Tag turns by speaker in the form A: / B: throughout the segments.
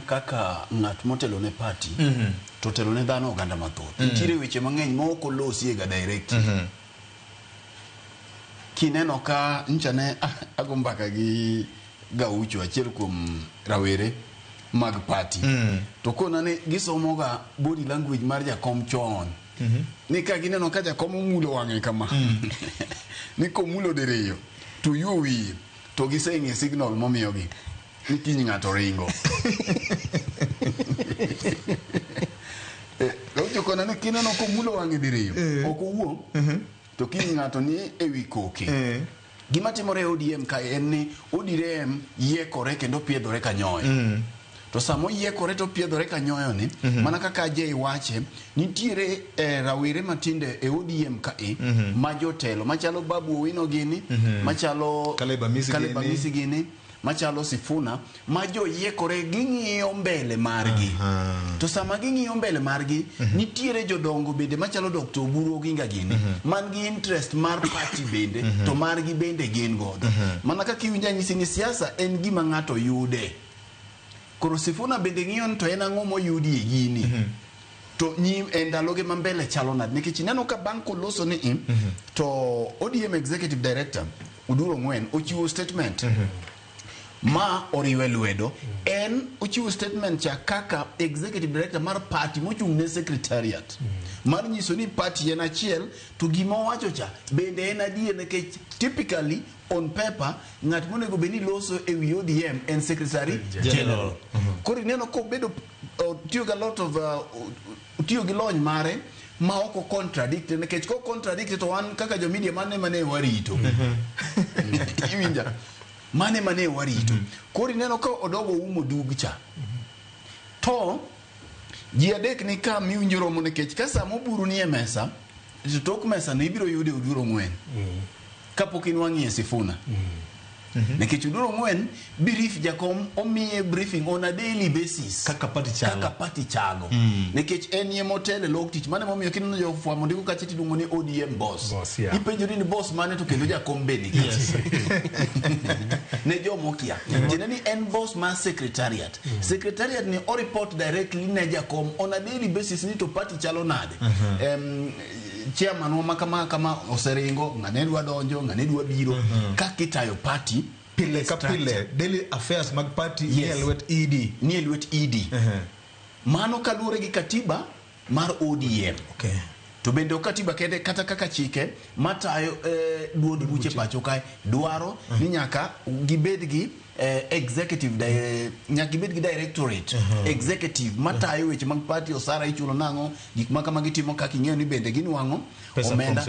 A: kaka ngat motelo ne party to telo ne dhano oganda mathoth nitiere weche mang'eny moko losi ga direct kineno ka nchane agombaka gi Gaucho achiel kuom rawere mag party to kona ne gisomo ga body language mar jakom chon ni ka gineno ka jakom mulo wang'e kama ni komulo diriyo to yuwi to giseng'e signal momiyogi ni kiny ng'ato ringo Gaucho kona ni kineno komulo wang'e diriyo ok owuo to kiny ng'ato ni ewi koke gima timore ODM ka en ni ODM yekore kendo piedhore ka nyoyo to samo yekore to piedhore ka nyoyo ni mana kaka Jay wache nitiere rawere matinde e ODM ka ma jotelo machalo Babu Owino gini machalo Kaleba Misi gini machalo Sifuna ma jo yekore ging'iyo mbele margi to sama ging'iyo mbele margi nitiere jodongo bende machalo Dr. Oburu Oginga gini man gi interest mar party bende to margi bende gin godo mana kaka iwinja nyisi ni siasa en gima ng'ato yude koro Sifuna bende ng'iyo to en ang'o moyudi e gini to ndaloge ma mbele chalo nade nikech neno ka bang' koloso ni to ODM executive director Uduro Ng'wen ochiwo statement ma oriwe lwedo en ochiwo statement cha kaka executive director mar party mochung' ne secretariat mar nyiso ni party en achiel to gima wacho cha bende en adier nikech typically on paper ng'at monego beni loso e wi ODM en secretary general koro neno ko bedo tiyo ga lot of tiyo gi lony mare ma oko contradict nikech ko contradict to wan kaka jo media mane warito iwinja mane warito kori neno ka odogo umo dugcha to ji adek ni ka miwinjo romo nikech ka samo buru ni e mesa to tok mesa ne ibiro yude Uduro Ng'wen kapok inwang'ie Sifuna nikech Uduro Ng'wen brief jakom omiye briefing on a daily basis
B: kaka party chalo
A: nikech en ye motele log tich mane momiyo kineno jo fwamo ndiko kachiti dungo ni ODM boss ipenjo ni boss mane to kendo jakom beni ne jo mokia jeneni en boss ma secretariat secretariat ni o report directly ne jakom on a daily basis ni to party chalo nade chairman wa kama oseringo ng'ane dwa donjo ng'ane dwa biro kakitayo party
B: pile ka pile daily affairs mag party ni elwet ED mano
A: kaluwore gi katiba mar ODM to bende katiba kende kata kaka chike matayo duond buche pacho kae dwaro ni nyaka gibed gi executive nyaka gibed gi directorate executive matayo weche mag party osara ichulo nango gik ma kama gitimo kaka ing'eyo ni bende ginwang'o omenda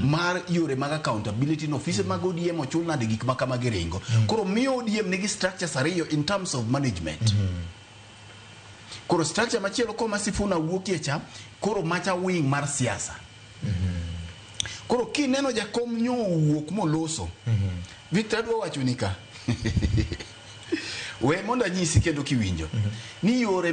A: mar yore mag accountability no office mag ODM ochul nade gik ma kama giringo koro miyo ODM nigi structures ariyo in terms of management koro structure machielo koma Sifuna wuokie cha koro macha wing mar siasa koro kineno jakom nyo wuok moloso Victor dwa wacho ni ka we monda nyisi kendo kiwinjo ni yore